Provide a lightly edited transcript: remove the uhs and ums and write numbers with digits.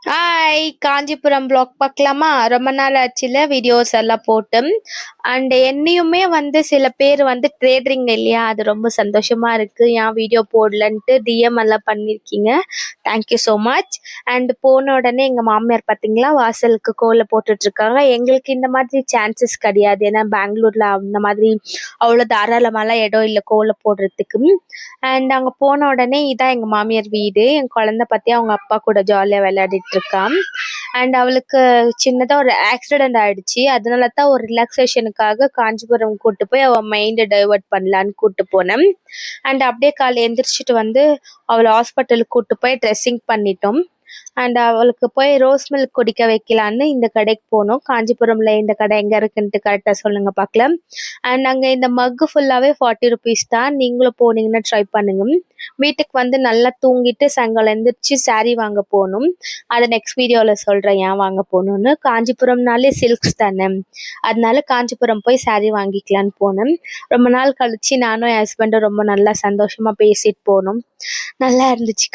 Hi! Kanchipuram vlog பார்க்கலாமா? ரொம்ப நாள் ஆச்சுல்ல வீடியோஸ் எல்லாம் போட்டு. அண்ட் என்னையுமே சில பேர் தேடுறீங்க இல்லையா? அது ரொம்ப சந்தோஷமா இருக்கு. ஏன் வீடியோ போடலன்ட்டு டிஎம் எல்லாம் பண்ணியிருக்கீங்க. Thank you so much. அண்ட் போன உடனே எங்கள் மாமியார் பார்த்தீங்களா, வாசலுக்கு கோலம் போட்டுட்ருக்காங்க. எங்களுக்கு இந்த மாதிரி சான்சஸ் கிடையாது. ஏன்னா பெங்களூரில் அந்த மாதிரி அவ்வளோ தாராளமாலாம் இடம் இல்லை கோலம் போடுறதுக்கு. அண்ட் அங்கே போன உடனே இதான் எங்கள் மாமியார் வீடு. என் குழந்தை பற்றி அவங்க அப்பா கூட ஜாலியாக விளையாடிட்டு இருக்கான். அண்ட் அவளுக்கு சின்னதாக ஒரு ஆக்சிடென்ட் ஆயிடுச்சு. அதனால தான் ஒரு ரிலாக்ஸேஷனுக்காக காஞ்சிபுரம் கூட்டு போய் அவள் மைண்டை டைவர்ட் பண்ணலான்னு கூட்டு போனேன். அண்ட் அப்படியே காலை எந்திரிச்சிட்டு அவளை ஹாஸ்பிட்டலுக்கு கூட்டு போய் ட்ரெஸ்ஸிங் பண்ணிட்டோம். அண்ட் அவளுக்கு போய் ரோஸ் மில்க் குடிக்க வைக்கலான்னு இந்த கடைக்கு போனோம். காஞ்சிபுரம்ல இந்த கடை எங்கே இருக்குன்ட்டு கரெக்டாக சொல்லுங்க பார்க்கலாம். அண்ட் அங்கே இந்த மக்கு ஃபுல்லாகவே 40 ருபீஸ் தான். நீங்களும் போனீங்கன்னா ட்ரை பண்ணுங்க. வீட்டுக்கு நல்லா தூங்கிட்டு சாயங்காலம் எந்திரிச்சு saree வாங்க போகணும். அதை நெக்ஸ்ட் வீடியோவில் சொல்கிறேன் ஏன் வாங்க போகணுன்னு. காஞ்சிபுரம்னாலே சில்க்ஸ் தானே, அதனால காஞ்சிபுரம் போய் saree வாங்கிக்கலான்னு போனேன். ரொம்ப நாள் கழிச்சு நானும் என் ஹஸ்பண்டும் ரொம்ப நல்லா சந்தோஷமாக பேசிட்டு போனோம். நல்லா இருந்துச்சு.